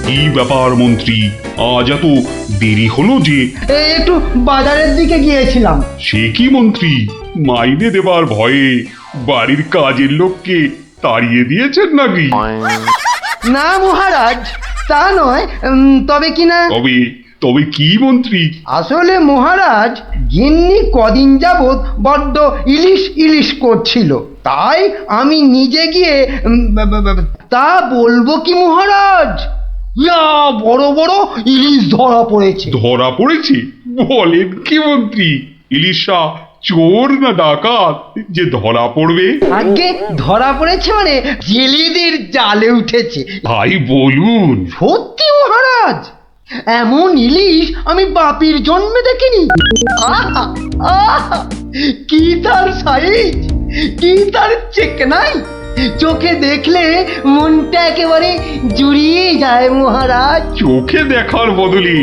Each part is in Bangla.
কি ব্যাপার মন্ত্রী, আজ এত দেরি হলো যে? একটু বাজারের দিকে গিয়েছিলাম। সে কি মন্ত্রী, মাইনে দেবার ভয়ে বাড়ির কাজের লোককে তাড়িয়ে দিয়েছেন নাকি? না মহারাজ, তা নয়, তবে কিনা তবে তবে কি মন্ত্রী? আসলে মহারাজ, গিন্নি কদিন যাবৎ বড্ড ইলিশ ইলিশ করছিল, তাই আমি নিজে গিয়ে তা বলবো কি মহারাজ, ইয়া বড় বড় ইলিশ ধরা পড়েছে। ধরা পড়েছে? বলেন কি মন্ত্রী, ইলিশা চোর না ডাকাত যে ধরা পড়বে? আগে ধরা পড়েছে মানে জেলেদের জালে উঠেছে। ভাই বলুন। সত্যি মহারাজ, এমন ইলিশ আমি বাপির জন্মে দেখিনি। আহা, আহা, কি তার সাইজ, কি তার চেকনাই, চোখে দেখলে মনটা একেবারে জুড়িয়ে যায় মহারাজ। চোখে দেখার বদলে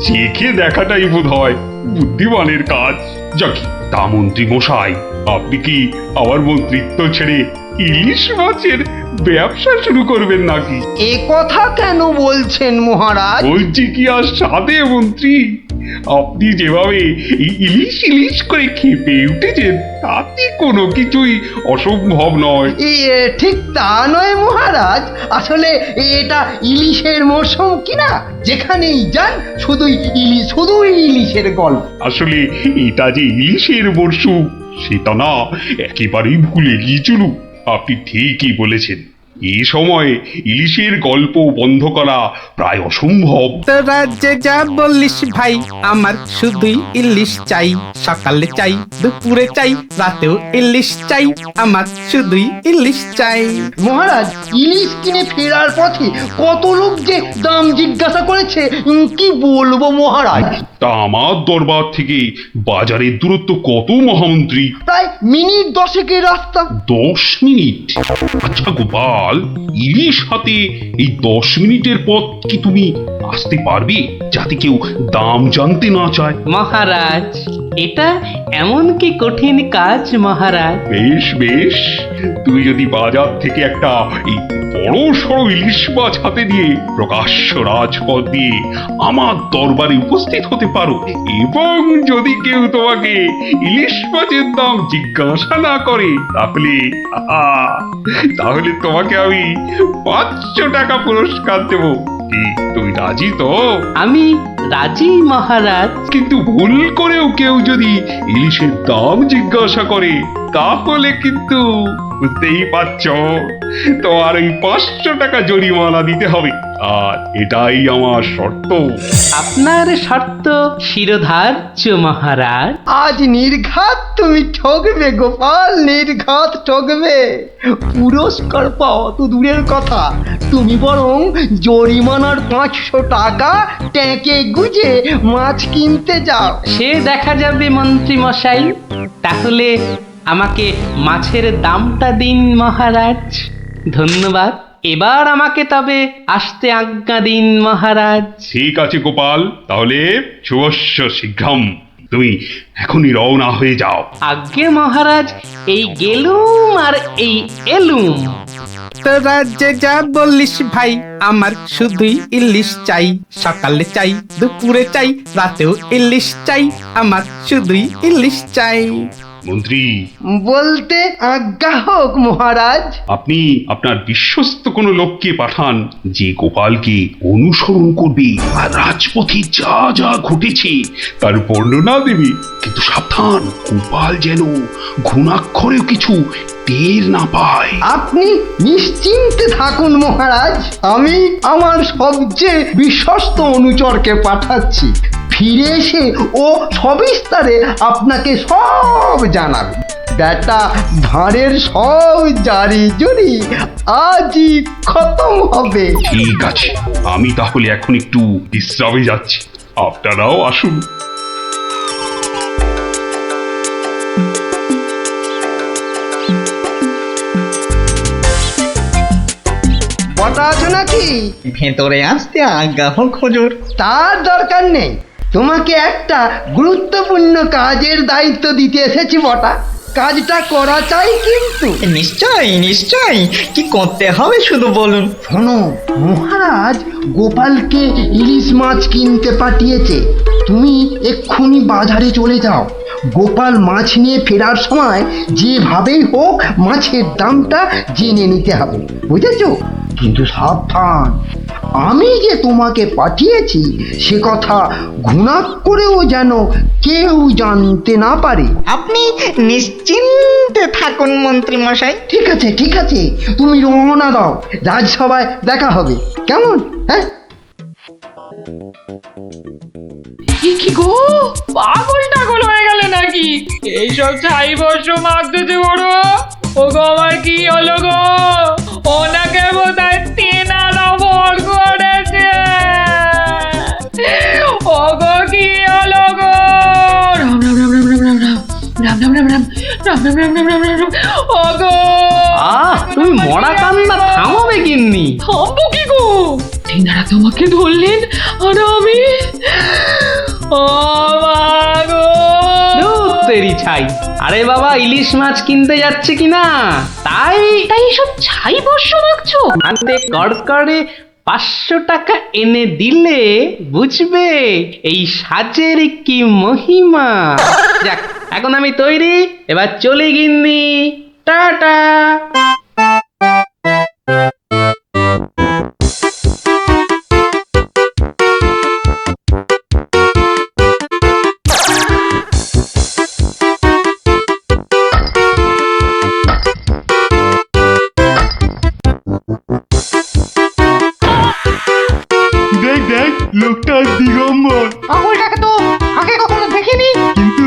চেখে দেখাটাই বোধ হয় বুদ্ধিমানের কাজ। যাকি, তা মন্ত্রী মশাই, আপনি কি আবার মন্ত্রিত্ব ছেড়ে ইলিশ মাছের ব্যবসা শুরু করবেন নাকি? এ কথা কেন বলছেন মহারাজ? বলছি কি আর সাধে মন্ত্রী, আপনি যেভাবে এই ইলিশ ইলিশ করে খেপে উঠেছেন তাতে কোনো কিছুই অসম্ভব নয়। ঠিক তা নয় মহারাজ, আসলে এটা ইলিশের মরশুম কিনা, যেখানেই যান শুধুই ইলিশ, শুধুই ইলিশের গল্প। আসলে এটা যে ইলিশের মরশুম সেটা না একেবারেই ভুলে গিয়েছিল। আপনি ঠিকই বলেছেন, এই সময় ইলিশের গল্প বন্ধ করা প্রায় অসম্ভব। তোরা যে যা বললিস ভাই, আমার শুধুই ইলিশ চাই। সকালে চাই, দুপুরে চাই, রাতেও ইলিশ চাই। আমার শুধুই ইলিশ চাই। মহারাজ, ইলিশ কিনে ফেরার পথে কত লোক যে দাম জিজ্ঞাসা করেছে, কি বলবো মহারাজ। তা আমার দরবার থেকে বাজারের দূরত্ব কত মহামন্ত্রী? প্রায় মিনিট 10 রাস্তা। 10 মিনিট? আচ্ছা গোপাল, ইলিশ হাতে এই 10 মিনিটের পথ কি তুমি আসতে পারবে, যাতে কেউ দাম জানতে না চায়? মহারাজ, এটা এমন কি কঠিন কাজ মহারাজ? বেশ বেশ, তুমি যদি বাজার থেকে একটা এই বড় সড়ো ইলিশ মাছ হাতে নিয়ে প্রকাশ্য রাজপথ দিয়ে আমার দরবারে উপস্থিত হতে পারো, এবং যদি কেউ তোমাকে ইলিশ মাছের দাম জিজ্ঞাসা না করে, তাহলে তাহলে তোমাকে আমি 500 টাকা পুরস্কার দেব। কি তুমি রাজি তো? আমি রাজি মহারাজ। কিন্তু ভুল করেও কেউ যদি ইলিশের দাম জিজ্ঞাসা করে, তাহলে কিন্তু বুঝতেই পারছো, তোমার ওই 500 টাকা জরিমানা দিতে হবে। আর এটাই আমার শর্ত। আপনার শর্ত শিরোধার্য মহারাজ। আজ নির্ঘাত তুমি ঠকবে গোপাল, নির্ঘাত ঠকবে। পুরস্কার পাওয়া তো দূরের কথা, তুমি বরং জরিমানার 500 টাকা ট্যাঁকে গুজে মাছ কিনতে যাও। সে দেখা যাবে মন্ত্রী মশাই। তাহলে আমাকে মাছের দামটা দিন মহারাজ। ধন্যবাদ। এবার আমাকে তবে আসতে আজ্ঞা দিন মহারাজ। ঠিক আছে গোপাল, তাহলে শুভস্য শীঘ্রম, তুমি এখনই রওনা হয়ে যাও। আজ্ঞে মহারাজ, এই গেলুম আর এই এলুম। তোরা যে যা বললিস ভাই, আমার শুধুই ইলিশ চাই। সকালে চাই, দুপুরে চাই, রাতেও ইলিশ চাই। আমার শুধুই ইলিশ চাই। মন্ত্রী, বলতে আজ্ঞা হোক মহারাজ। আপনি আপনার বিশ্বস্ত কোনো লোককে পাঠান, যে গোপালকে অনুসরণ করবে আর রাজপথে যা যা ঘটেছে তার বর্ণনা দেবে। কিন্তু সাবধান, গোপাল যেন ঘুণাক্ষরেও কিছু টের না পায়। আপনি নিশ্চিন্তে থাকুন মহারাজ, আমি আমার সবচেয়ে বিশ্বস্ত অনুচরকে পাঠাচ্ছি। ফিরে এসে ও সবিস্তারে আপনাকে সব জানাবে। বেটা ধারের সব জারি জুরি আজই খতম হবে। ঠিক আছে, আমি তাহলে এখন একটু বিশ্রামে যাচ্ছি, আপনারাও আসুন। বটা আছো নাকি? ভেতরে আসতে আজ্ঞা হোক হুজুর। তার দরকার নেই, তোমাকে একটা গুরুত্বপূর্ণ কাজের দায়িত্ব দিতে এসেছি বটা। কাজটা করা চাই কিন্তু। নিশ্চয়ই নিশ্চয়ই, কি করতে হবে শুধু বলুন। শোনো, মহারাজ গোপালকে ইলিশ মাছ কিনতে পাঠিয়েছে। তুমি এক্ষুনি বাজারে চলে যাও। গোপাল মাছ নিয়ে ফেরার সময় যেভাবেই হোক মাছের দামটা জেনে নিতে হবে, বুঝেছো? কিন্তু সাবধান, আমি যে তোমাকে পাঠিয়েছি সে কথা ঘুণাক করেও যেন কেউ জানতে না পারে। আপনি নিশ্চিন্তে থাকুন মন্ত্রী মশাই। ঠিক আছে ঠিক আছে, তুমি রওনা দাও, রাজসভায় দেখা হবে, কেমন? হ্যাঁ, কি গো, পাগল টাগল হয়ে গেলে নাকি? এইসব ছাই বর্ষ মাগতেছে বড়। ও গো, আমার কি হলো গো? ওনাকে বোধহয় তেনারা ভর করেছে। ও গো, কি হলো গো? রাম রাম রাম রাম রাম রাম রাম রাম রাম রাম রাম রাম রাম রাম রাম রাম রাম। ও গো, তুমি মরা কান্না থামাবে গিন্নি? থামবো কি গো? তেনারা তোমাকে ধরলেন আর আমি, ও মা গো। ধুর তেরি ছাই। আরে বাবা, ইলিশ মাছ কিনতে যাচ্ছে কিনা, তাই তাই এসব ছাই বর্ষ মাগছো? হাতে কড়কড়ে 500 টাকা এনে দিলে বুঝবে এই সাজের কি মহিমা। যাক, এখন আমি তৈরি, এবার চলে গিন্নি, টাটা। দেখ দেখ, লোকটা দিগম্বর, পাগলটাকে তো আগে কখনো দেখিনি। কিন্তু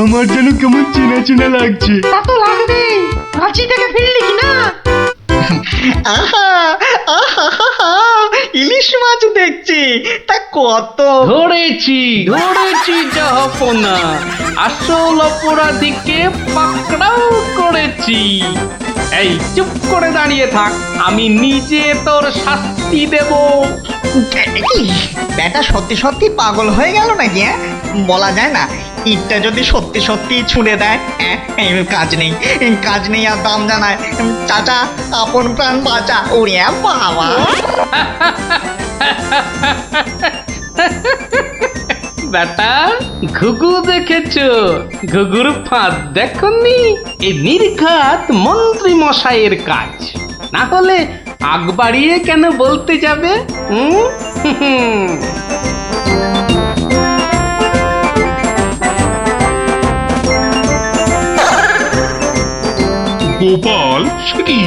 আমার যেন কেমন চেনা চেনা লাগছে। তা তো লাগবেই, রাঁচি থেকে ফিরলি কি না? আহা আহা আহা, ইলিশ মাছ দেখছি, তা কত। ধরেছি ধরেছি জাহাপনা, আসল অপরাধীকে পাকড়াও করেছি। এই চুপ করে দাঁড়িয়ে থাক, আমি নিজে তোর শাস্তি দেব। কি ব্যাটা সত্যি সত্যি পাগল হয়ে গেল নাকি? বলা যায় না, ইটটা যদি সত্যি সত্যি ছুঁড়ে দেয়, কাজ নেই কাজ নেই আর দাম জানায়, চাচা আপন প্রাণ বাঁচা। ওরে বাবা, বেটা, ঘুঘু দেখেছো? ঘুঘুর ফাঁদ দেখনি? এই নির্ঘাত মন্ত্রী মশাইয়ের কাজ। না হলে আগ বাড়িয়ে কেন বলতে যাবে? গোপাল, সে কি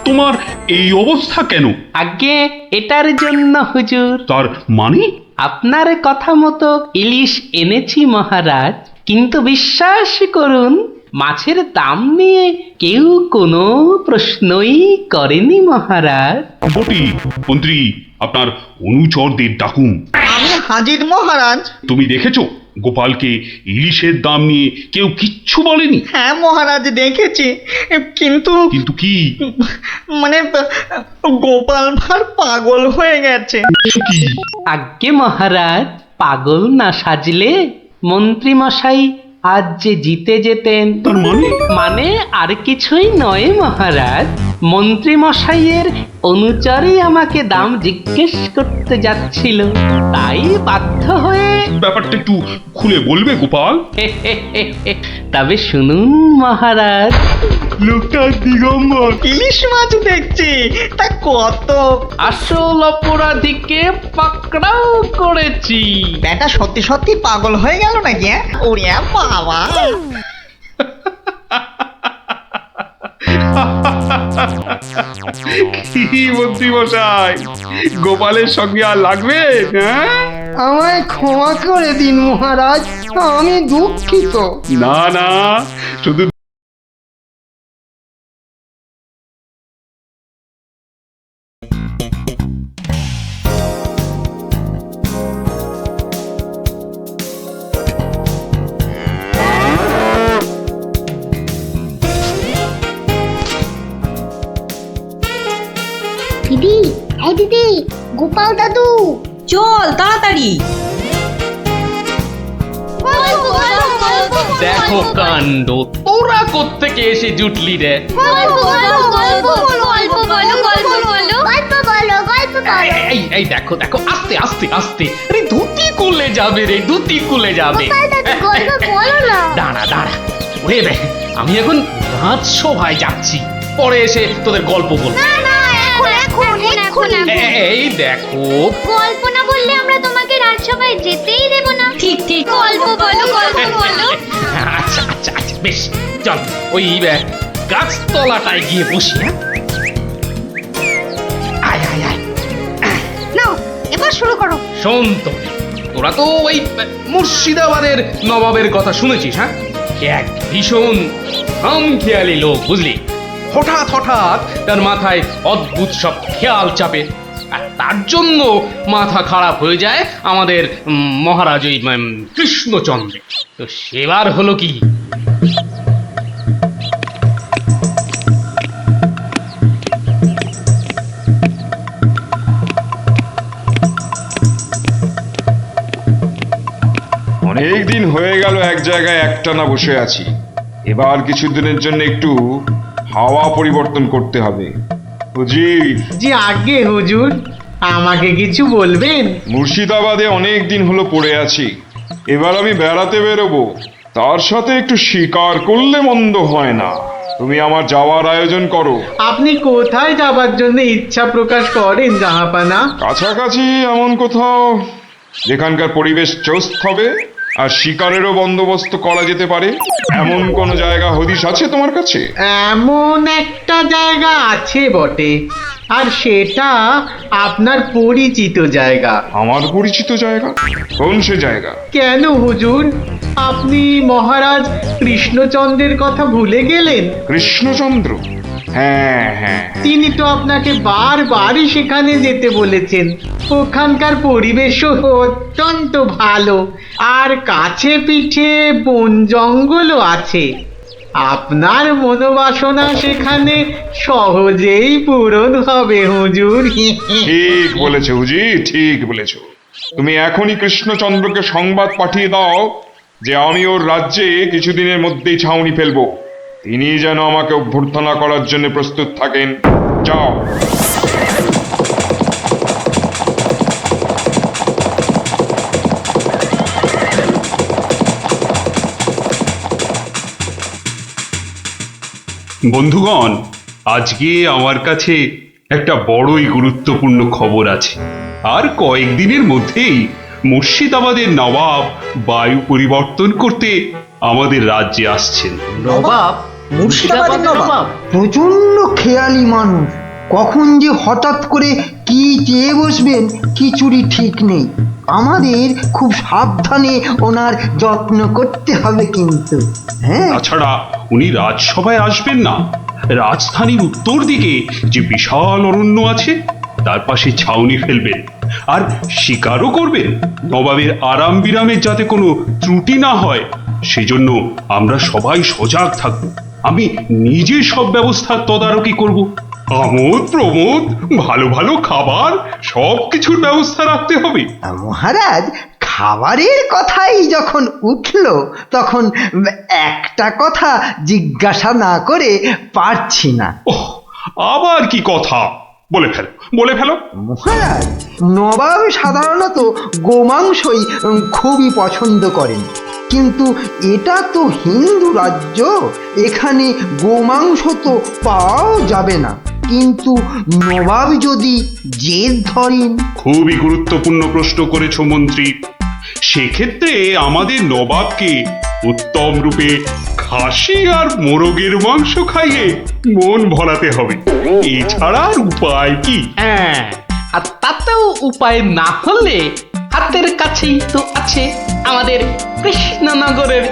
তোমার এই অবস্থা কেন? আগে এটার জন্য হুজুর, তার মানে? আপনার কথা মতো ইলিশ এনেছি মহারাজ, কিন্তু বিশ্বাস করুন মাছের দাম নিয়ে কেউ কোনো প্রশ্নই করেনি মহারাজ। বটি, মন্ত্রী, আপনার অনুচরদের ডাকুন। আমি হাজির মহারাজ। তুমি দেখেছো গোপালকে ইলিশের দাম নিয়ে কেউ কিচ্ছু বলেনি? হ্যাঁ মহারাজ, দেখেছি, কিন্তু কিন্তু কি? মানে গোপাল ভাঁড় পাগল হয়ে গেছে। সে কি? আজ্ঞে মহারাজ, পাগল না সাজলে মন্ত্রী মশাই আজ যে জিতে যেতেন। তার মানে? মানে আর কিছুই নয় মহারাজ, মন্ত্রী মশাইয়ের অনুচরই আমাকে দাম জিজ্ঞেস করতে যাচ্ছিল, তাই বাধ্য হয়ে। ব্যাপারটা একটু খুলে বলবে গোপাল? তবে শুনুন মহারাজ, লোকটা দিগম্বর। ইলিশ মাছ দেখছি, তা কত। আসল অপরাধীকে পাকড়াও করেছি। ব্যাটা সত্যি সত্যি পাগল হয়ে গেল নাকি? ওরে বাবা, কি মন্ত্রী মশাই, গোপালের সঙ্গে আর লাগবে? হ্যাঁ, আমায় ক্ষমা করে দিন মহারাজ, আমি দুঃখিত। না না, শুধু দিদি, এই দিদি, গোপাল দাদু, চল তাড়াতাড়ি। ও দেখো কাণ্ড, তোরা কোত্থেকে এসে জুটলি রে? এই দেখো দেখো, আস্তে আস্তে আস্তে, আরে ধুতি খুলে যাবে রে, ধুতি খুলে যাবে। দাঁড়া দাঁড়া, ওরে রে, আমি এখন রাজসভায় যাচ্ছি, পরে এসে তোদের গল্প বলবো। এই দেখো, গল্প না বললে আমরা তোমাকে রাজসভায় যেতেই দেব না। ঠিক ঠিক, গল্প বলো, গল্প বলো। আচ্ছা আচ্ছা আচ্ছা, বেশ, চল ওই গাছতলাটায় গিয়ে বসি। হ্যাঁ, আয় আয় আয়। নাও এবার শুরু করো। শোন তো, তোরা তো ওই মুর্শিদাবাদের নবাবের কথা শুনেছিস? হ্যাঁ, এক ভীষণ হামখেয়ালি লোক, বুঝলি। হঠাৎ হঠাৎ তার মাথায় অদ্ভুত সব খেয়াল চাপে, আর তার জন্য মাথা খারাপ হয়ে যায় আমাদের মহারাজ ওই কৃষ্ণচন্দ্র। তো সেবার হলো কি, অনেক দিন হয়ে গেল এক জায়গায় একটানা বসে আছি। এবার কিছুদিনের জন্য একটু হাওয়া পরিবর্তন করতে হবে। হুজির, জি আগে হুজুর, আমাকে কিছু বলবেন? মুর্শিদাবাদে অনেক দিন হলো পড়ে আছি, এবার আমি বেড়াতে বেরোবো, তার সাথে একটু শিকার করলে মন্দ হয় না। তুমি আমার যাওয়ার আয়োজন করো। আপনি কোথায় যাবার জন্য ইচ্ছা প্রকাশ করেন জাহাপানা? কাছাকাছি এমন কোথাও যেখানকার পরিবেশ চোস্ত হবে আর শিকারেরও বন্দোবস্ত করা যেতে পারে, এমন কোন জায়গা হদিশ আছে তোমার কাছে? এমন একটা জায়গা আছে বটে, আর সেটা আপনার পরিচিত জায়গা। আমার পরিচিত জায়গা? কোন সে জায়গা? কেন হুজুর, আপনি মহারাজ কৃষ্ণচন্দ্রের কথা ভুলে গেলেন? কৃষ্ণচন্দ্র? হ্যাঁ হ্যাঁ, তিনি তো আপনাকে বারবারই সেখানে যেতে বলেছেন। ওখানকার পরিবেশও অত্যন্ত ভালো, আর কাছে পিঠে বন জঙ্গলও আছে। আপনার মনোবাসনা সেখানে সহজেই পূরণ হবে হুজুর। ঠিক বলেছো হুজি, ঠিক বলেছো। তুমি এখনই কৃষ্ণচন্দ্রকে সংবাদ পাঠিয়ে দাও যে আমি ওর রাজ্যে কিছুদিনের মধ্যেই ছাউনি ফেলবো। তিনি যেন আমাকে অভ্যর্থনা করার জন্য প্রস্তুত থাকেন। যাও। বন্ধুগণ, আজকে আমার কাছে একটা বড়ই গুরুত্বপূর্ণ খবর আছে। আর কয়েকদিনের মধ্যেই মুর্শিদাবাদের নবাব বায়ু পরিবর্তন করতে আমাদের রাজ্যে আসছেন। নবাব? মুর্শিদাবাদের নবাব? প্রচন্ড খেয়ালি মানুষ, কখন যে হঠাৎ করে কি চেয়ে বসবেন কিছুরই ঠিক নেই। আমাদের খুব সাবধানে ওনার যত্ন করতে হবে কিন্তু। হ্যাঁ, তাছাড়া উনি রাজসভায় আসবেন না, রাজধানীর উত্তর দিকে যে বিশাল অরণ্য আছে তার পাশে ছাউনি ফেলবেন, আর শিকারও করবেন। নবাবের আরাম বিরামের যাতে কোনো ত্রুটি না হয় সেজন্য আমরা সবাই সজাগ থাকব। আমি নিজে সব ব্যবস্থার তদারকি করব। আমোদ প্রমোদ, ভালো ভালো খাবার, সব কিছুর ব্যবস্থা রাখতে হবে। মহারাজ, খাবারের কথাই যখন উঠলো তখন একটা কথা জিজ্ঞাসা না করে পারছি না। ওহ, আবার কি কথা? বলে ফেলো, বলে ফেলো। মহারাজ, নবাব সাধারণত গোমাংসই খুবই পছন্দ করেন, কিন্তু এটা তো হিন্দু রাজ্য, এখানে গোমাংস তো পাওয়াও যাবে না। কিন্তু নবাব যদি জেদ ধরেন। খুবই গুরুত্বপূর্ণ প্রশ্ন করেছো মন্ত্রী। সেক্ষেত্রে আমাদের নবাবকে উত্তম রূপে খাসি আর মোরগের মাংস খাইয়ে মন ভরাতে হবে। এছাড়া আর উপায় কি? হ্যাঁ, আর তাতেও উপায় না হলে হাতের কাছেই তো আছে আমাদের কৃষ্ণনগরের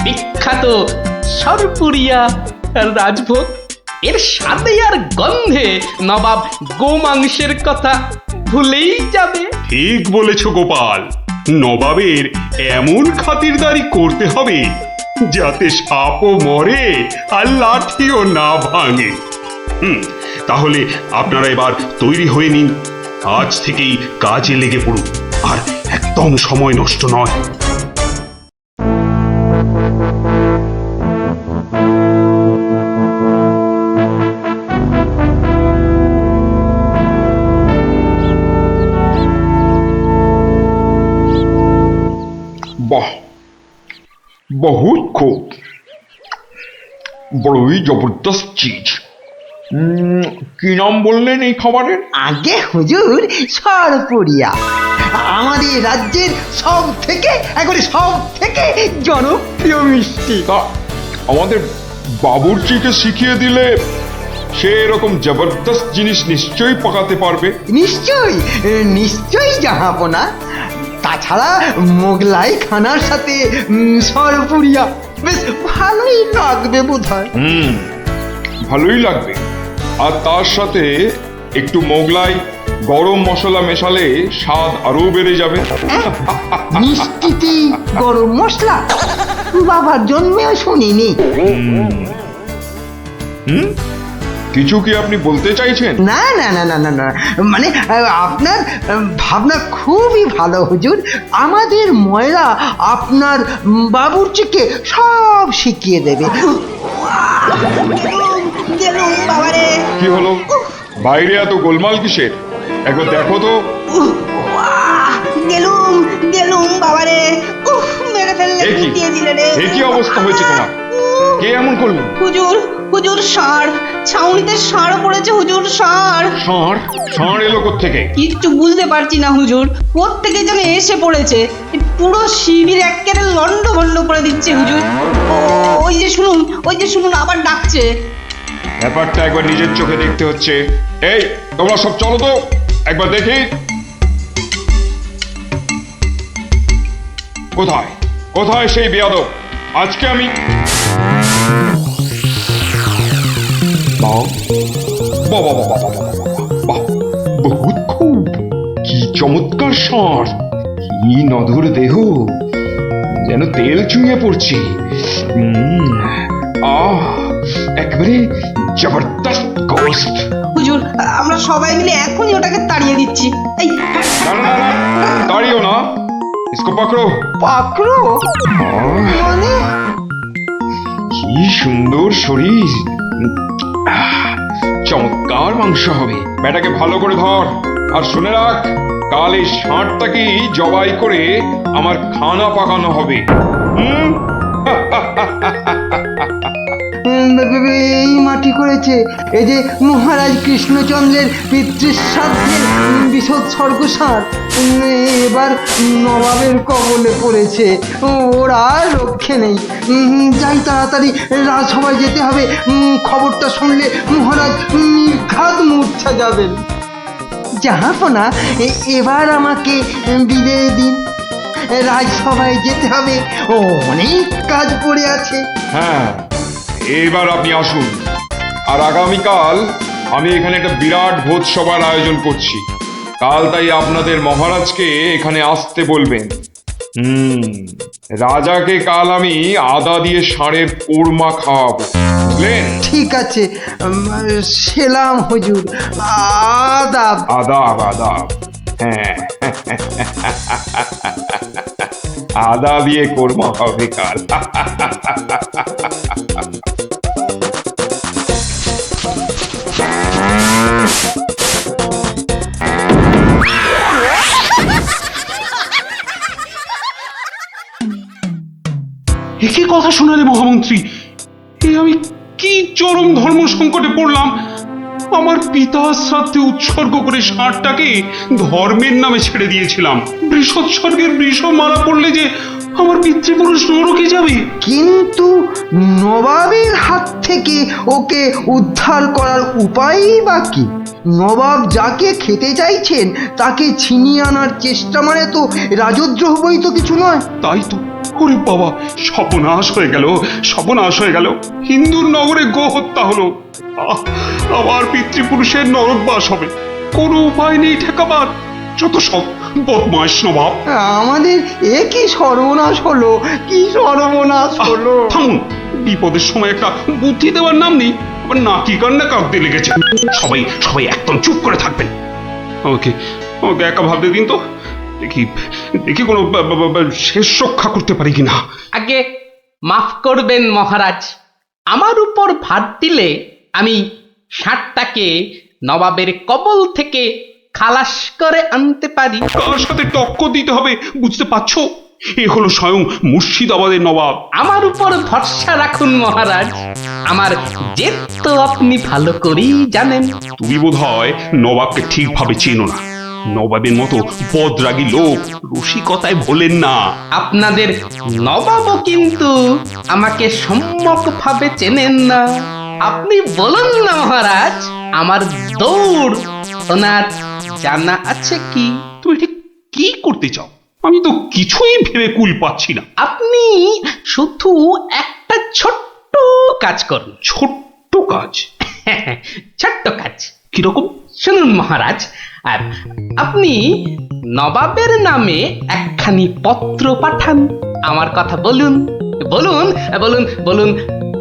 বিখ্যাত সরপুরিয়া রাজভোগ। এর স্বাদে আর গন্ধে নবাব গোমাংসের কথা ভুলেই যাবে। ঠিক বলেছো গোপাল, নবাবের এমন খাতিরদারি করতে হবে যাতে সাপও মরে আর লাঠিও না ভাঙে। তাহলে আপনারা এবার তৈরি হয়ে নিন, আজ থেকেই কাজে লেগে পড়ুন, আর একদম সময় নষ্ট নয়। বাহ, বহুত খুব, বড়ই জবরদস্ত চিজ। কি নাম বললেন এই খাবারের? আগে হুজুর সরপুরিয়া, আমাদের রাজ্যের সব থেকে জনপ্রিয় মিষ্টি। তা আমাদের বাবুর্চিকে শিখিয়ে দিলে সে এরকম জবরদস্ত জিনিস নিশ্চয়ই পাকাতে পারবে। নিশ্চয়ই জাহাপনা। তাছাড়া মোগলাই খানার সাথে সরপুরিয়া বেশ ভালোই লাগবে বোধহয়। ভালোই লাগবে। আর তার সাথে একটু মোগলাই গরম মশলা মেশালে স্বাদ আরো বেড়ে যাবে। মিষ্টিতে গরম মশলা বাবার জন্মেও শুনিনি। কিছু কি আপনি বলতে চাইছেন? না না না না না না, মানে আপনার ভাবনা খুবই ভালো হুজুর। আমাদের ময়রা আপনার বাবুর্চিকে সব শিখিয়ে দেবে। কি হলো, বাইরে এত গোলমাল কিসের? একবার দেখো তো। এ কি অবস্থা হয়েছে তোমার? কে এমন করলো? হুজুর ষাঁড়, ছাউনিতে ষাঁড় পড়েছে হুজুর, ষাঁড়। ষাঁড় এলো কোত্থেকে? কিচ্ছু বুঝতে পারছি না হুজুর, কোত্থেকে যেন এসে পড়েছে, পুরো শিবির একেবারে লন্ড ভন্ড করে দিচ্ছে হুজুর। ওই যে শুনুন আবার ডাকছে। ব্যাপারটা একবার নিজের চোখে দেখতে হচ্ছে। এই তোমরা সব চলো তো একবার দেখি। কোথায় কোথায় সেই বেয়াদব? আজকে আমি বহুত খুব, কি চমৎকার ষাঁড়, কি নধুর দেহ, যেন তেল চুইয়ে পড়ছে। একেবারে জবরদস্ত গোস্ত। হুজুর আমরা সবাই মিলে এখনই ওটাকে তাড়িয়ে দিচ্ছি। এই না, তাড়িও না, ইসকো পাকড়ো। পাকড়ো মানে? কি সুন্দর শরীর, চমৎকার মাংস হবে। বেটাকে ভালো করে ধর, আর শুনে রাখ, কাল এই ষাঁড়টাকেই জবাই করে আমার খানা পাকানো হবে। এই মাটি করেছে, এই যে মহারাজ কৃষ্ণচন্দ্রের পিতৃশ্রাদ্ধের বিশোৎসর্গ সার এবার নবাবের কবলে পড়েছে। ওর আর রক্ষে নেই। যাই তাড়াতাড়ি রাজসভায় যেতে হবে। খবরটা শুনলে মহারাজ নির্ঘাত মূর্ছা যাবেন। জাহাপনা, এবার আমাকে বিদায় দিন। রাজসভায় যেতে হবে, অনেক কাজ পড়ে আছে। হ্যাঁ, এবার আপনি আসুন। আর আগামীকাল আমি এখানে একটা বিরাট ভোজসভার আয়োজন করছি। কাল তাই আপনাদের মহারাজকে এখানে আসতে বলবেন। রাজাকে কাল আমি আদা দিয়ে ষাঁড়ের কোরমা খাওয়াবো, বুঝলেন? ঠিক আছে, সেলাম হুজুর। আদাব। আদাব আদাব। হ্যাঁ, আদা দিয়ে কোরমা হবে কাল। একই কথা শোনালে মহামন্ত্রী, এ আমি কি চরম ধর্ম সংকটে পড়লাম। আমার পিতা শ্রাদ্ধে উৎসর্গ করে ষাঁড়টাকে ধর্মের নামে ছেড়ে দিয়েছিলাম। বৃষোৎসর্গের বৃষ মারা পড়লে যে আমার পিতৃপুরুষ নরকে যাবে। কিন্তু নবাবের হাত থেকে ওকে উদ্ধার করার উপায়ই বা কি? নবাব যাকে খেতে চাইছেন তাকে ছিনিয়ে আনার চেষ্টা মানে তো রাজদ্রোহ বই তো কিছু নয়। তাই তো, ওরে বাবা, সর্বনাশ হয়ে গেল, সর্বনাশ হয়ে গেল। হিন্দুর নগরে গো হত্যা হলো, আমার পিতৃপুরুষের নরকবাস হবে। কোনো উপায় নেই ঠেকাবার। যত সব বদমাশ নবাব। আমাদের এ কি সর্বনাশ হলো, কি সর্বনাশ হলো! থামুন, বিপদের সময় একটা বুদ্ধি দেওয়ার নাম নেই, আবার নাকি কান্না কাঁদতে লেগেছে। সবাই সবাই একদম চুপ করে থাকবেন। আমাকে আমাকে একা ভাবতে দিন তো, দেখি দেখি কোনো শেষ রক্ষা করতে পারি কিনা। আগে মাফ করবেন মহারাজ, আমার উপর ভার দিলে আমি ষাঁড়টাকে নবাবের কবল থেকে খালাস করে আনতে পারি। কার সাথে টক্কর দিতে হবে বুঝতে পারছো? এ হলো স্বয়ং মুর্শিদাবাদের নবাব। আমার উপর ভরসা রাখুন মহারাজ, আমার জেদ তো আপনি ভালো করেই জানেন। তুমি বোধহয় নবাবকে ঠিকভাবে চেনো না। নবাবের মতো বদরাগী লোক রসিকতায় ভোলেন না। আপনাদের নবাবও কিন্তু আমাকে সম্যকভাবে চেনেন না। আপনি বলুন না মহারাজ, আমার দৌড় ওনার জানা আছে কি? তুমি ঠিক কি করতে চাও? আমি তো কিছুই ভেবে কুল পাচ্ছি না। আপনি শুধু একটা ছোট্ট কাজ করুন। ছোট্ট কাজ? ছোট্ট কাজ কিরকম? শুনুন মহারাজ, আর আপনি নবাবের নামে একখানি পত্র পাঠান। আমার কথা বলুন বলুন বলুন বলুন,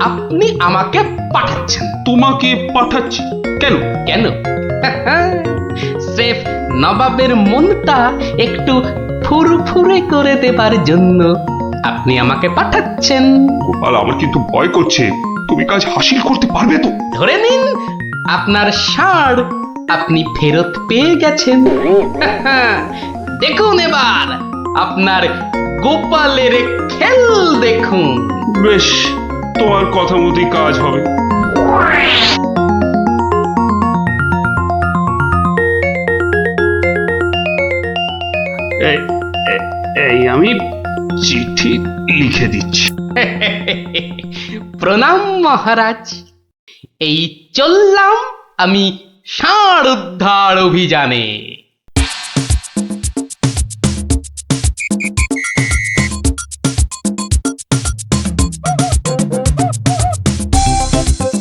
আপনি আমাকে পাঠাচ্ছেন। তোমাকে পাঠাচ্ছি? কেন? কেন? স্রেফ নবাবের মনটা একটু ফুরফুরে করে দেবার জন্য আপনি আমাকে পাঠাচ্ছেন। গোপাল, আমার কিন্তু ভয় করছে। তুমি কাজ হাসিল করতে পারবে তো? ধরে নিন আপনার ষাঁড় আপনি ফেরত পেয়ে গেছেন। দেখুন এবার আপনার গোপালের খেল দেখুন। বেশ, তোমার কথা মতোই কাজ হবে। এই আমি চিঠি লিখে দিচ্ছি। প্রণাম মহারাজ, এই চললাম আমি ষাঁড় উদ্ধার অভিযানে।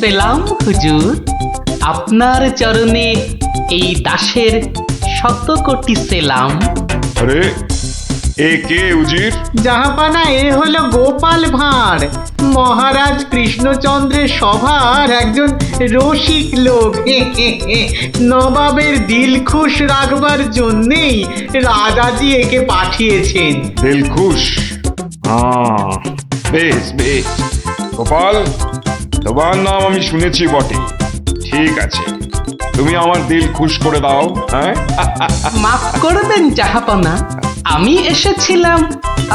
সেলাম হুজুর, আপনার চরণে এই দাসের শত কোটি সেলাম। আরে এ কে উজির? জাহাপানা, এ হলো গোপাল ভাঁড়, মহারাজ কৃষ্ণচন্দ্রের সভার একজন রসিক লোক। নবাবের দিল খুশ রাখবার জন্যেই রাজাজি একে পাঠিয়েছেন। দিলখুশ? বেশ বেশ। গোপাল, তোমার নাম আমি শুনেছি বটে। ঠিক আছে, তুমি আমার দিল খুশ করে দাও। হ্যাঁ, মাফ করবেন জাহাপনা, আমি এসেছিলাম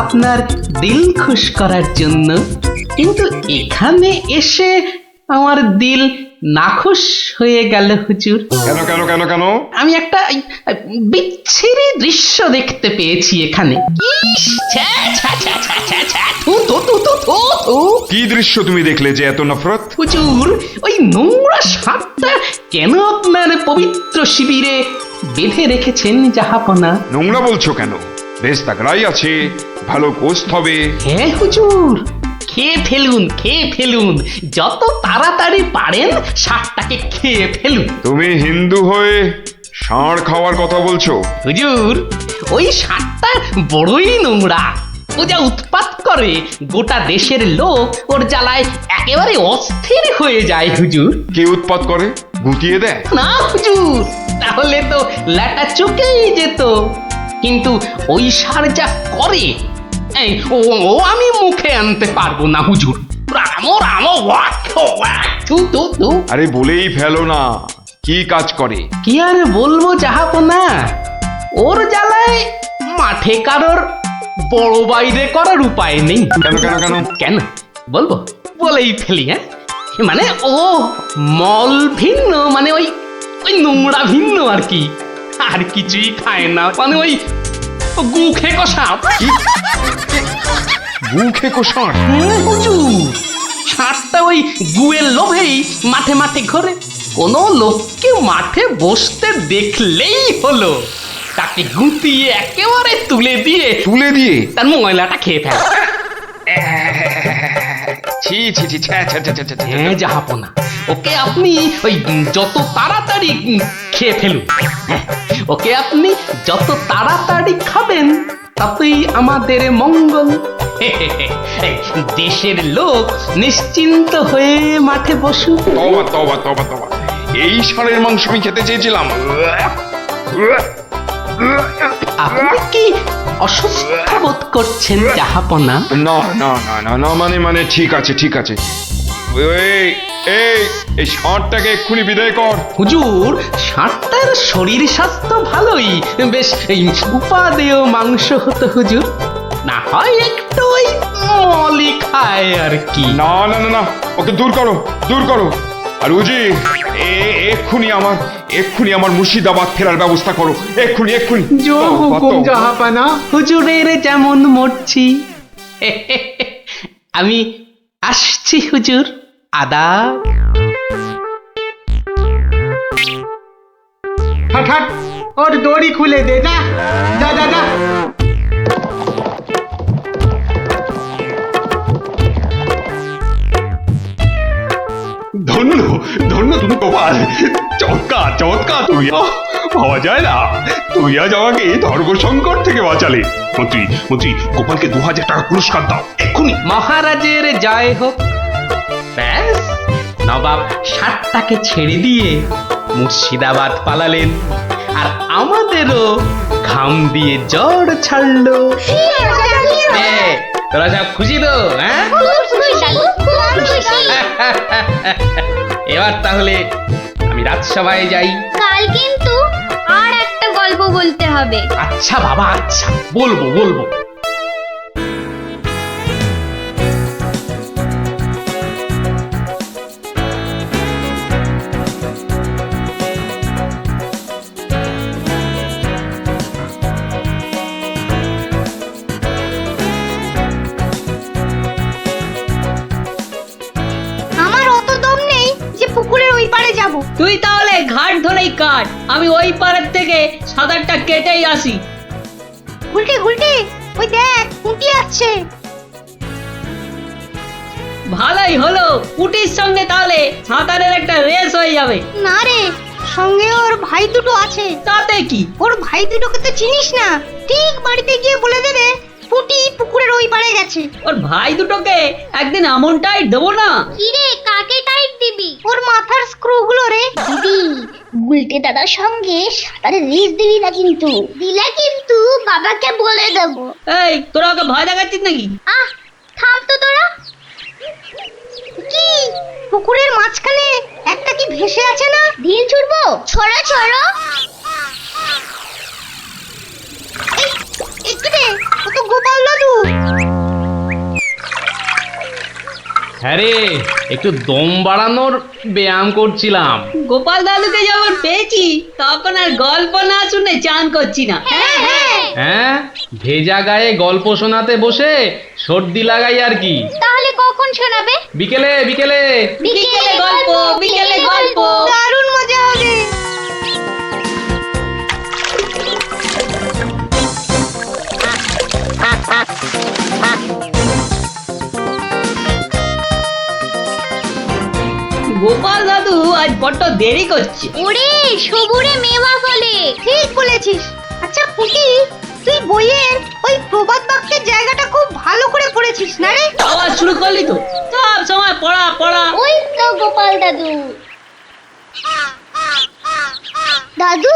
আপনার দিল খুশ করার জন্য, কিন্তু এখানে এসে আমার দিল নাখুশ হয়ে গেল হুজুর। কেন কেন কেন কেন? আমি একটা বিচ্ছিরি দৃশ্য দেখতে পেয়েছি এখানে। ইস, ছ্যা, ছ্যা, ছ্যা, ছ্যা, ছ্যা, ছ্যা, থু, থু, থু, থু, থু, থু। কি দৃশ্য তুমি দেখলে যে এত নফরত? হুজুর, ওই নোংরা সাপটা কেন আপনার পবিত্র শিবিরে বেঁধে রেখেছেন জাহাপনা? নোংরা বলছো কেন? বেশ তাগড়াই আছে, ভালো গোস্ত হবে। হ্যাঁ হুজুর, খেয়ে ফেলুন, খেয়ে ফেলুন, যত তাড়াতাড়ি পারেন সাপটাকে খেয়ে ফেলুন। তুমি হিন্দু হয়ে ষাঁড় খাওয়ার কথা বলছো? হুজুর, ওই সাপটা বড়ই নোংরা। ও যা উৎপাত করে, গোটা দেশের লোক ওর জ্বালায় একেবারে অস্থির হয়ে যায় হুজুর। কে উৎপাত করে? গুটিয়ে দেয়? না হুজুর, তাহলে তো ল্যাটা চুকেই যেত। কিন্তু ওই সার যা করে, এই ও ও আমি মুখে আনতে পারবো না হুজুর। রামো রামো ওয়াক ওয়াক, থু থু থু। আরে বলেই ফেলো না, কি কাজ করে? কি আর বলবো জাহাপনা, ওর জ্বালায় মাঠে কারোর বড় বাইরে করার উপায় নেই। কেন কেন কেন? কেন বলবো? বলেই ফেলি। হ্যাঁ, মানে ও মল ভিন্ন, মানে ওই ওই নোংরা ভিন্ন আর কি, আর কিছুই খায় না। মানে ওই গু খেকো সাপ। গু খেকো ষাঁড়? হুজুর, সাপটা ওই গুয়ের লোভেই মাঠে মাঠে ঘোরে। কোনো লোককে মাঠে বসতে দেখলেই হলো তাকে গুটিয়ে একেবারে তুলে দিয়ে তার ময়লাটা খেয়ে ফেলে। ছি ছি ছি, ছ্যা, ছ্যা, ছ্যা, ছ্যা, ছ্যা, ছ্যা। হ্যাঁ জাহাপনা, ওকে আপনি ওই যত তাড়াতাড়ি খেয়ে ফেলুন। হ্যাঁ, ওকে আপনি যত তাড়াতাড়ি খাবেন ততই আমাদের মঙ্গল। দেশের লোক নিশ্চিন্ত হয়ে মাঠে বসুক। তবা তবা তবা তবা, এই ষাঁড়ের মাংস আমি খেতে চেয়েছিলাম। আপনি কি অসুস্থ বোধ করছেন জাহাপনা? না না না না না, মানে ঠিক আছে ঠিক আছে। এই এই এই ষাঁড়টাকে এক্ষুনি বিদায় কর। হুজুর, ষাঁড়টার শরীর স্বাস্থ্য ভালোই, বেশ এই উপাদেয় মাংস হতো হুজুর। না হয় একটু ওই মলি খায় আর কি। না না না না, ওকে দূর করো, দূর করো। আর উজি, এক্ষুনি আমার মুর্শিদাবাদ ফেরার ব্যবস্থা করো, এক্ষুনি এক্ষুনি। জো হুকুম জাহাপানা। হুজুরের যেমন মরছি। আমি আসছি হুজুর, আদাব। হাট হাট, ওর দড়ি খুলে দে, যা যা যা যা। ধন্য ধন্য তুমি গোপাল, চমৎকার চমৎকার তুমি। ভাবা যায় না তুই আজ আমাকে ধর্ম সংকট থেকে বাঁচালে। মন্ত্রী মন্ত্রী, গোপালকে 2000 টাকা পুরস্কার দাও এক্ষুনি। মহারাজের জয় হোক। ব্যাস, নবাব 60টাকে ছেড়ে দিয়ে মুর্শিদাবাদ পালালেন, আর আমাদেরও ঘাম দিয়ে জ্বর ছাড়লো। তোরা সব খুশি তো? হ্যাঁ, এবার তাহলে আমি রাজসভায় যাই। কাল কিন্তু আর একটা গল্প বলতে হবে। আচ্ছা বাবা, আচ্ছা, বলবো বলবো। আমার অত দম নেই যে পুকুরের ওই পারে যাব। তুই তাহলে ঘাট ধরেই কাট, আমি ওই পাড়ের থেকে সাঁতারটা কেটেই আসি। গুলটে গুলটে, ওই দেখ কুটি আসছে। ভালোই হলো, কুটির সঙ্গে তাহলে সাঁতারের একটা রেস হয়ে যাবে। না রে, সঙ্গে ওর ভাই দুটো আছে। তাতে কি? ওর ভাই দুটোকে তো চিনিস না, ঠিক বাড়িতে গিয়ে বলে দেবে পুটি পুকুরের ওই পারে গেছে। ওর ভাই দুটোকে একদিন এমন টাইট দেবো না। কি রে, কাকে টাইট দিবি? ওর মাথার স্ক্রু গুলো রে। দিদি, গুলটে দাদার সঙ্গে সাঁতারে রেস দিবি না কিন্তু। দিলে কিন্তু বাবাকে বলে দেবো। এই, তোরা ওকে ভয় দেখাচ্ছিস নাকি? আহ, থাম তো তোরা। কি পুকুরের মাঝখানে একটা কি ভেসে আছে না? ঢিল ছুড়বো? ছড়ো ছড়ো। ও তো গোপাল দাদু। হ্যাঁ রে, একটু দম বাড়ানোর ব্যায়াম করছিলাম। গোপাল দাদুকে যখন পেয়েছি তখন আর গল্প না শুনে চান করছি না। হ্যাঁ হ্যাঁ। হ্যাঁ, ভেজা গায়ে গল্প শোনাতে বসে সর্দি লাগাই আর কি। তাহলে কখন শোনাবে? বিকেলে বিকেলে। বিকেলে গল্প, বিকেলে গল্প। দারুণ মজা হবে। গোপাল দাদু আজ বড্ড দেরি করছে। ওরে সবুরে মেওয়া ফলে। ঠিক বলেছিস। আচ্ছা পুটি, তুই বইয়ের ওই প্রবাদ বাক্যের জায়গাটা খুব ভালো করে পড়েছিস না রে? আবার শুরু করলি তো, সব সময় পড়া পড়া। ওই তো গোপাল দাদু। দাদু,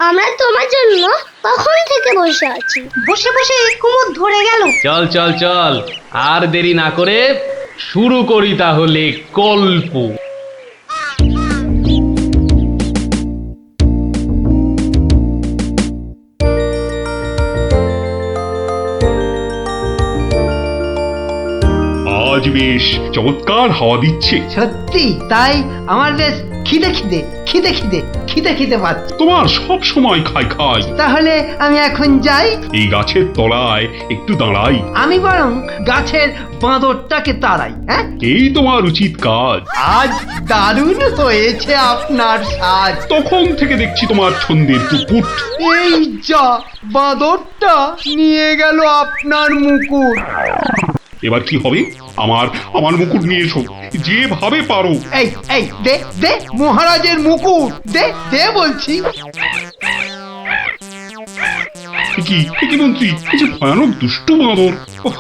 আমরা তোমার জন্য কখন থেকে বসে আছি। বসে বসে কুমোদ ধরে গেল। চল চল চল, আর দেরি না করে শুরু করি তাহলে গল্প। আজ বেশ চমৎকার হাওয়া দিচ্ছে। সত্যি তাই, আমার বেশ খিদে খিদে খিদে খিদে খিদে খিদে পাচ্ছে। তোমার সব সময় খাই খাই। তাহলে আমি এখন যাই। এই গাছের তলায় একটু দাঁড়াই। আমি বরং গাছের বাঁদরটাকে তাড়াই। হ্যাঁ, এই তোমার উচিত কাজ। আজ দারুণ হয়েছে আপনার সাজ। তখন থেকে দেখছি তোমার ছন্দের পুকুট। এই যা, বাঁদরটা নিয়ে গেল আপনার মুকুট। এবার কি হবে? আমার আমার মুকুট নিয়ে এসো, যেভাবে পারো। এই এই দে দে মহারাজের মুকুট, দে দে বলছি। কি কি মন্ত্রী, এই যে ভয়ানক দুষ্ট বাঁদর। ওহ,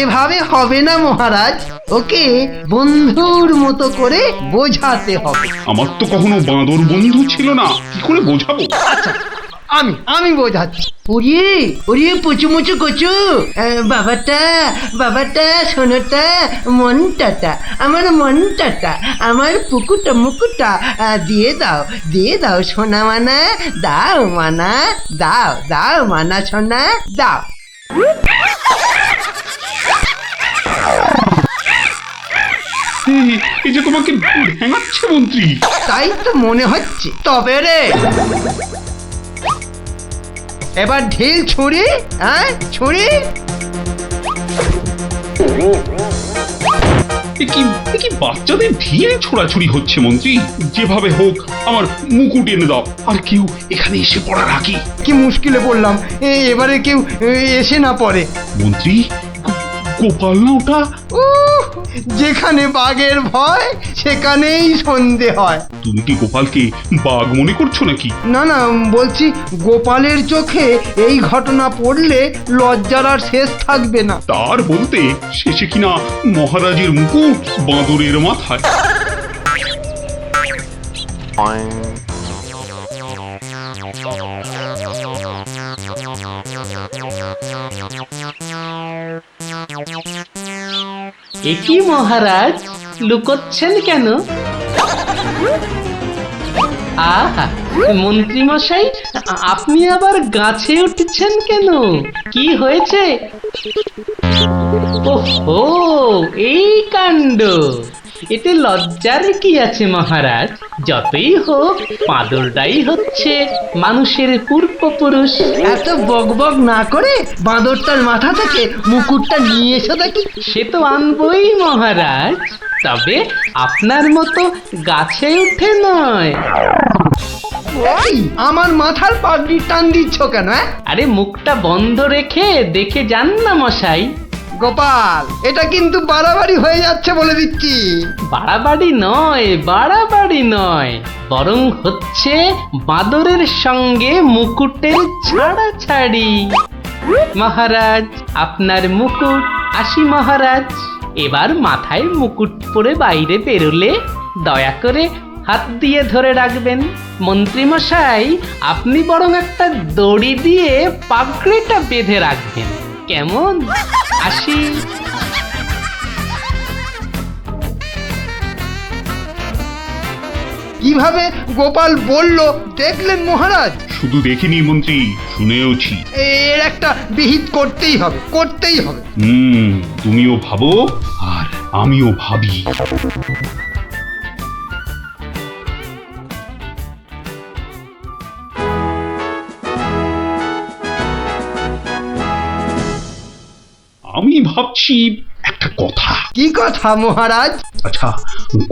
এভাবে হবে না মহারাজ, ওকে বন্ধুর মতো করে বোঝাতে হবে। আমার তো কখনো বাঁদর বন্ধু ছিল না, কি করে বোঝাবো? আচ্ছা, আমি বোঝাচ্ছি। ওরে ওরে পুচু মুচু কচু, বাবাটা বাবাটা, সোনাটা, মনটাটা, আমার মনটাটা, আমার পুকুটা মুকুটা দিয়ে দাও সোনা মানা, দাও মানা, দাও দাও মানা সোনা, দাও। এই যে তোমাকে ভেঙাচ্ছে মন্ত্রী। তাই তো মনে হচ্ছে। তবে রে এবার ঢিল ছুরি, হ্যাঁ ছুরি। এ কি বাচ্চাদের ঢিল ছোড়াছুড়ি হচ্ছে মন্ত্রী? যেভাবে হোক আমার মুকুট এনে দাও, আর কেউ এখানে এসে পড়ার আগে। কি মুশকিলে পড়লাম, এবারে কেউ এসে না পড়ে। মন্ত্রী, গোপাল না ওটা? উহ, যেখানে বাঘের ভয় সেখানেই সন্ধে হয়। তুমি কি গোপালকে বাঘ মনে করছো নাকি? না না, বলছি গোপালের চোখে এই ঘটনা পড়লে লজ্জার আর শেষ থাকবে না। তার বলতে শেষে কিনা মহারাজের মুকুট বাঁদরের মাথায়। এ কি মহারাজ, লুকোচ্ছেন কেন? আহা, মন্ত্রী মশাই, আপনি আবার গাছে উঠছেন কেন? কি হয়েছে? ওহো, এই কাণ্ড! এতে লজ্জার কি আছে মহারাজ? যতই হোক বাঁদরটাই হচ্ছে মানুষের পূর্বপুরুষ। এত বকবক না করে বাঁদরটার মাথা থেকে মুকুটটা নিয়ে এসো দেখি। সে তো আনবই মহারাজ, তবে আপনার মতো গাছে উঠে নয়। ওই আমার মাথার পাগড়ি টান দিচ্ছ কেন? আরে মুখটা বন্ধ রেখে দেখে যান না মশাই। গোপাল, এটা কিন্তু বাড়াবাড়ি হয়ে যাচ্ছে বলে দিচ্ছি। বাড়াবাড়ি নয়, বাড়াবাড়ি নয়, বরং হচ্ছে বাঁদরের সঙ্গে মুকুটের ছাড়াছাড়ি। মহারাজ, আপনার মুকুট। আসি মহারাজ, এবার মাথায় মুকুট পরে বাইরে বেরোলে দয়া করে হাত দিয়ে ধরে রাখবেন। মন্ত্রী মশাই, আপনি বরং একটা দড়ি দিয়ে পাগড়িটা বেঁধে রাখবেন, কেমন? আসি। কিভাবে গোপাল বলল দেখলেন মহারাজ? শুধু দেখিনি মন্ত্রী, শুনেওছি। এর একটা বিহিত করতেই হবে, করতেই হবে। তুমিও ভাবো আর আমিও ভাবি। আমি ভাবছি একটা কথা। কি কথা মহারাজ? আচ্ছা,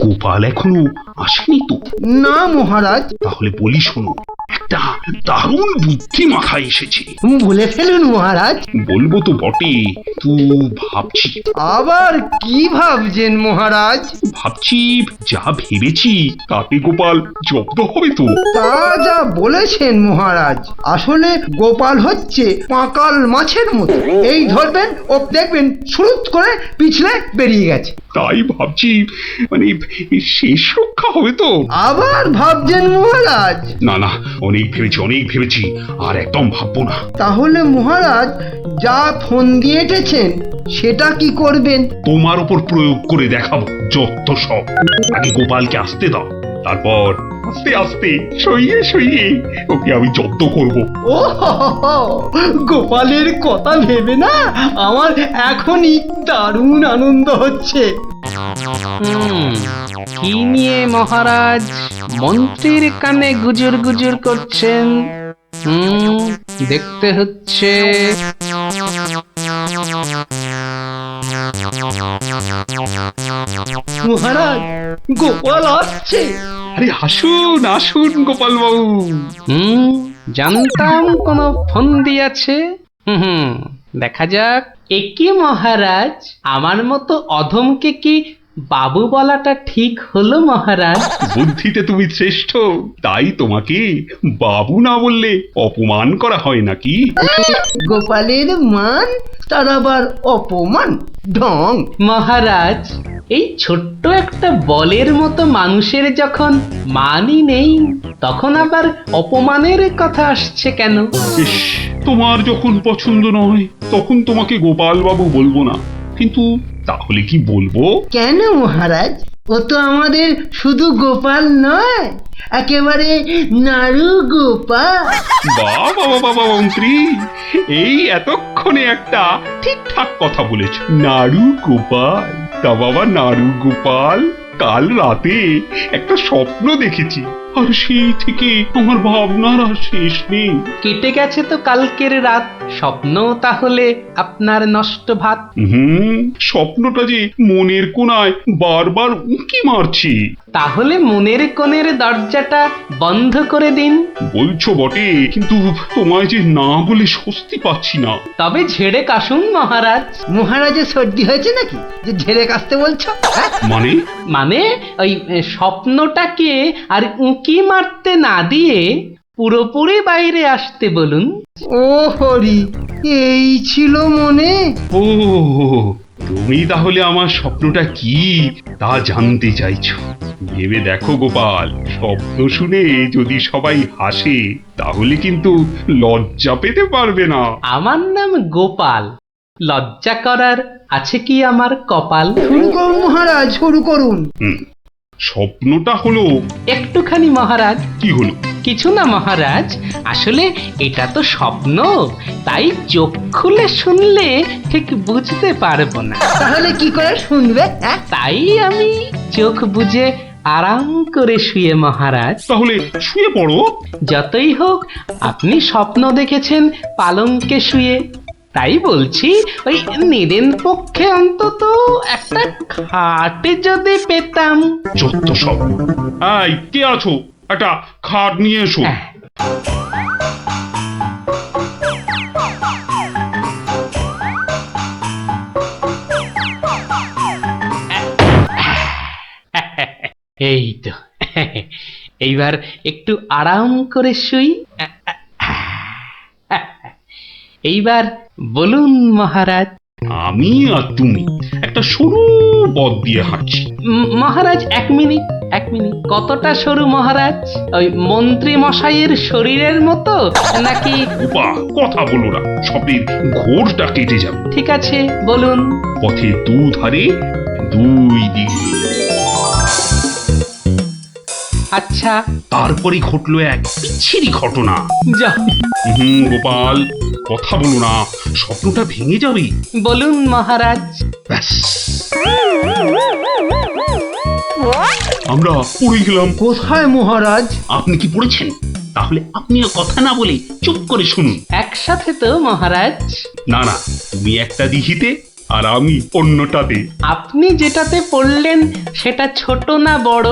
গোপাল এখনো আসেনি তো? না মহারাজ। তাহলে বলি শোনো, একটা দারুণ বুদ্ধি মাথায় এসেছে। বলে ফেলুন মহারাজ। বলবো তো বটে, তো ভাবছি। আবার কি ভাবছেন মহারাজ? ভাবছি যা ভেবেছি তাতে গোপাল জব্দ হবে তো? তা যা বলেছেন মহারাজ, আসলে গোপাল হচ্ছে পাঁকাল মাছের মতো। এই ধরবেন ও দেখবেন সুরুত করে পিছলে বেরিয়ে গেছে। তাই ভাবছি, মানে শেষ রক্ষা হবে তো? আবার ভাবছেন মহারাজ? না না, অনেক ভেবেছি, আর একদম ভাববো না। তাহলে মহারাজ যা ফোন দিয়ে এঁটেছেন সেটা কি করবেন? তোমার উপর প্রয়োগ করে দেখাবো যত সব। আগে গোপালকে আসতে দাও, তারপর আস্তে আস্তে সইয়ে ওকে আমি জব্দ করব। ও গোপালের কথা ভেবে না আমার এখনই দারুণ আনন্দ হচ্ছে। কি নিয়ে মহারাজ মন্ত্রীর কানে গুজুর গুজুর করছেন? দেখতে হচ্ছে। মহারাজ, গোপাল আসছে। আরে আসুন গোপাল বাবু। জানতাম কোন ফোন দিয়েছে। দেখা যাক। একি মহারাজ, আমার মতো অধমকে কি বাবু বলাটা ঠিক হলো মহারাজ? বুদ্ধিতে তুমি শ্রেষ্ঠ, তাই তোমাকে বাবু না বললে অপমান করা হয় নাকি? গোপালের মান তার আবার অপমান, ঢং। মহারাজ, এই ছোট্ট একটা বলের মতো মানুষের যখন মানই নেই, তখন আবার অপমানের কথা আসছে কেন? ইস, তোমার যখন পছন্দ নয় তখন তোমাকে গোপাল বাবু বলবো না, কিন্তু তাহলে কি বলবো? কেন মহারাজ? ও তো আমাদের শুধু গোপাল নয়, একেবারে নাড়ু গোপাল। বাবা মন্ত্রী, এই এতক্ষণে একটা ঠিকঠাক কথা বলেছ, নাড়ু গোপাল। তা বাবা নাড়ু গোপাল, কাল রাতে একটা স্বপ্ন দেখেছি, আর সেই থেকে আমার ভাবনার আর শেষ নেই। কেটে গেছে তো কালকের রাত, স্বপ্ন তাহলে আপনার নষ্ট ভাত। স্বপ্নটা যে মনের কোণায় বারবার উঁকি মারছি। তাহলে মনের কোণের দরজাটা বন্ধ করে দিন। বলছো বটে, কিন্তু তোমায় যে না বলে স্বস্তি পাচ্ছি না। তবে ঝেড়ে কাশুন মহারাজ। মহারাজের সর্দি হয়েছে নাকি যে ঝেড়ে কাশতে বলছো? হ্যাঁ? মানে ওই স্বপ্নটাকে আর উঁকি মারতে না দিয়ে পুরোপুরি বাইরে আসতে বলুন। ও হরি, এই ছিল মনে। ও, তুমি তাহলে আমার স্বপ্নটা কি তা জানতে চাইছো? ভেবে দেখো গোপাল, স্বপ্ন শুনে যদি সবাই হাসে তাহলে কিন্তু লজ্জা পেতে পারবে না। আমার নাম গোপাল, লজ্জা করার আছে কি আমার কপাল? শুরু করুন মহারাজ, শুরু করুন। স্বপ্নটা হলো একটুখানি মহারাজ। কি হলো? কিছু না মহারাজ, আসলে এটা তো স্বপ্ন, তাই চোখ খুলে শুনলে ঠিক বুঝতে পারবো না। তাহলে কি করে শুনবে? হ্যাঁ? তাই আমি চোখ বুজে আরাম করে শুয়ে মহারাজ। তাহলে শুয়ে পড়ো। যতই হোক আপনি স্বপ্ন দেখেছেন পালঙ্কে শুয়ে, তাই বলছি ওই নিদেন পক্ষে অন্তত একটা খাটে যদি পেতাম। যত সব। এই, কে আছো? একটা খাট নিয়ে এসো। এই তো, এইবার একটু আরাম করে শুই। এইবার বলুন মহারাজ। আমি আর তুমি একটা সরু পথ দিয়ে হাঁটছি। মহারাজ এক মিনিট, কতটা সরু মহারাজ? ওই মন্ত্রী মশাইয়ের শরীরের মতো নাকি? উপা, কথা বলো না, স্বপ্নের ঘোরটা কেটে যাবে। ঠিক আছে, বলুন। পথে দুধারে দুই দিকে। আচ্ছা, তারপরে ঘটলো এক বিচ্ছিরি ঘটনা। যা গোপাল, কথা বলো না, স্বপ্নটা ভেঙে যাবে। বলুন মহারাজ। ব্যাস, আমরা পড়ে গেলাম। কোথায় মহারাজ? আপনি কি পড়েছেন? তাহলে আপনিও কথা না বলে চুপ করে শুনুন। একসাথে তো মহারাজ? না না, তুমি একটা দিঘিতে আর আমি অন্যটাতে। আপনি যেটাতে পড়লেন সেটা ছোট না বড়?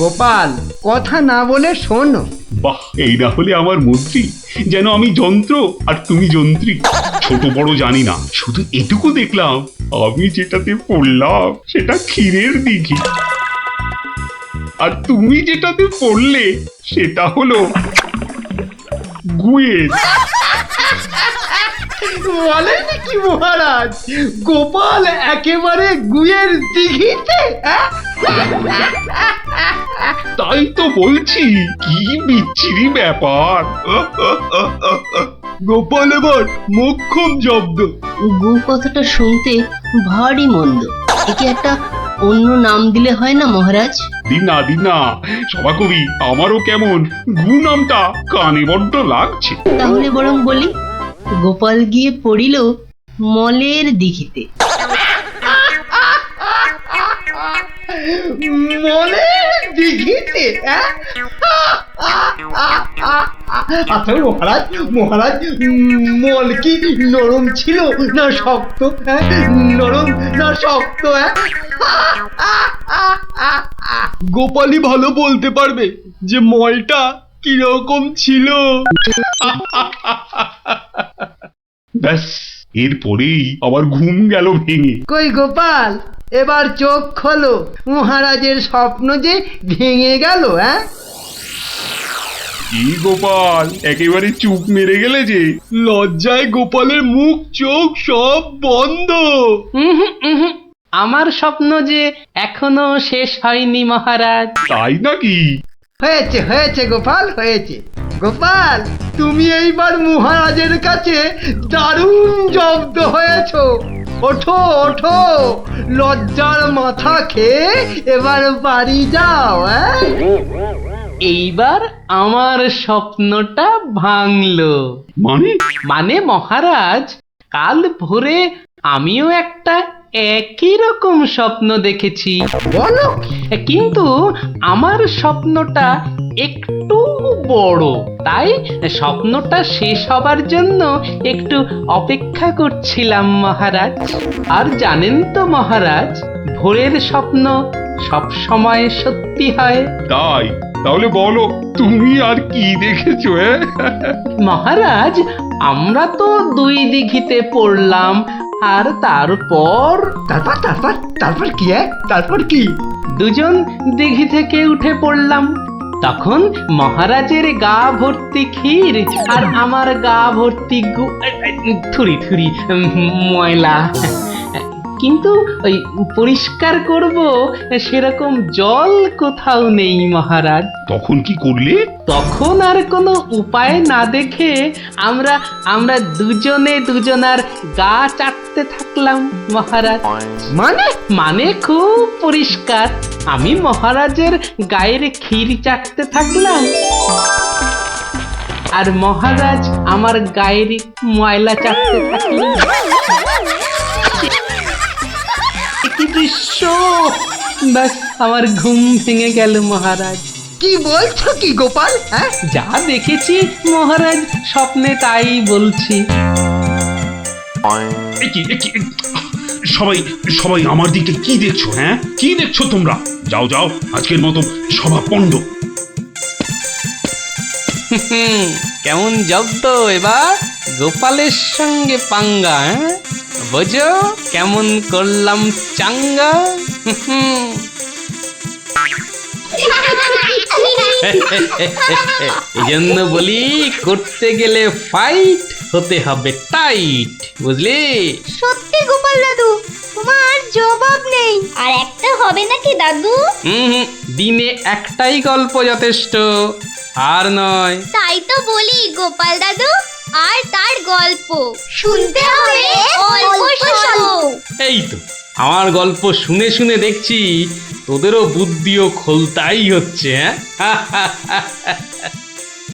গোপাল, কথা না বলে শোনো। বাহ, এই না হলে আমার মন্ত্রী, যেন আমি যন্ত্র আর তুমি যন্ত্রী। ছোট বড় জানি না, শুধু এটুকু দেখলাম, আমি যেটাতে পড়লাম সেটা ক্ষীরের দিঘি, আর তুমি যেটাতে পড়লে সেটা হলো গুয়ের। বলেন কি মহারাজ, গোপাল একেবারে গুয়ের দিঘিতে? তাই তো বলছি, কি বিচ্ছিরি ব্যাপার। গোপাল এবার মোক্ষম জব্দ। গু কথাটা শুনতে ভারী মন্দ, একে একটা অন্য নাম দিলে হয় না মহারাজ? দিন না সভাকবি, আমারও কেমন গু নামটা কানে বড্ড লাগছে। তাহলে বরং বলি, গোপাল গিয়ে পড়িল মলের দিঘিতে। মলের দিঘিতে? আচ্ছা মহারাজ, মল কি নরম ছিল না শক্ত? নরম না শক্ত? গোপালই ভালো বলতে পারবে যে মলটা কিরকম ছিল। ব্যাস, এরপরেই আবার ঘুম গেল ভেঙে। কই গোপাল, এবার চোখ খোলো, মহারাজের স্বপ্ন যে ভেঙে গেল। কি গোপাল, একেবারে চুপ মেরে গেলে যে? লজ্জায় গোপালের মুখ চোখ সব বন্ধ। আমার স্বপ্ন যে এখনো শেষ হয়নি মহারাজ। তাই নাকি? হয়েছে গোপাল, হয়েছে। গোপাল, তুমি এইবার মহারাজের কাছে দারুণ জব্দ হয়েছো। ওঠো, লজ্জার মাথা খেয়ে এবার বাড়ি যাও। এইবার আমার স্বপ্নটা ভাঙলো। মানে মহারাজ, কাল ভোরে আমিও একটা একই রকম স্বপ্ন দেখেছি, বলো কিন্তু আমার স্বপ্নটা একটু বড়, তাই স্বপ্নটা শেষ হবার জন্য একটু অপেক্ষা করছিলাম মহারাজ। আর জানেন তো মহারাজ, ভোরের স্বপ্ন সব সময় সত্যি হয়। তাই? তাহলে বলো তুমি আর কি দেখেছো? মহারাজ, আমরা তো 2 দিঘিতে পড়লাম, আর তারপর তারপর তারপর তারপর কি? তারপর কি? দুজন দিঘি থেকে উঠে পড়লাম। তখন মহারাজের গা ভর্তি ক্ষীর আর আমার গা ভর্তি থুরি থুরি ময়লা, কিন্তু ওই পরিষ্কার করব সেরকম জল কোথাও নেই মহারাজ। তখন কি করলে? তখন আর কোনো উপায় না দেখে আমরা দুজনে দুজনার গা চাটতে থাকলাম মহারাজ। মানে খুব পরিষ্কার। আমি মহারাজের গায়ের ক্ষীর চাটতে থাকলাম, আর মহারাজ আমার গায়ের ময়লা চাটতে থাকলেন। কি দৃশ্য! ব্যাস আমার ঘুম ভেঙে গেল মহারাজ। কি বলছো কি গোপাল? হ্যাঁ, যা দেখেছি মহারাজ, স্বপ্নে তাই বলছি। সবাই সবাই আমার দিকে কি দেখছো? হ্যাঁ, কি দেখছো তোমরা? যাও যাও, আজকের মতো সভা পণ্ড। কেমন জব্দ এবার গোপালের সঙ্গে পাঙ্গা, বোঝো কেমন করলাম চাঙ্গা। এই জন্য বলি, করতে গেলে ফাইট হতে হবে টাইট, বুঝলি? সত্যি গোপাল দাদু, তোমার জবাব নেই। আর একটা হবে নাকি দাদু? দিনে একটাই গল্প যথেষ্ট, আর নয়। তাই তো বলি গোপাল দাদু, আর তার গল্প শুনতে হবে অল্প স্বল্প। এই তো আমার গল্প শুনে শুনে দেখছি তোদেরও বুদ্ধিও খোলতাই হচ্ছে। হ্যাঁ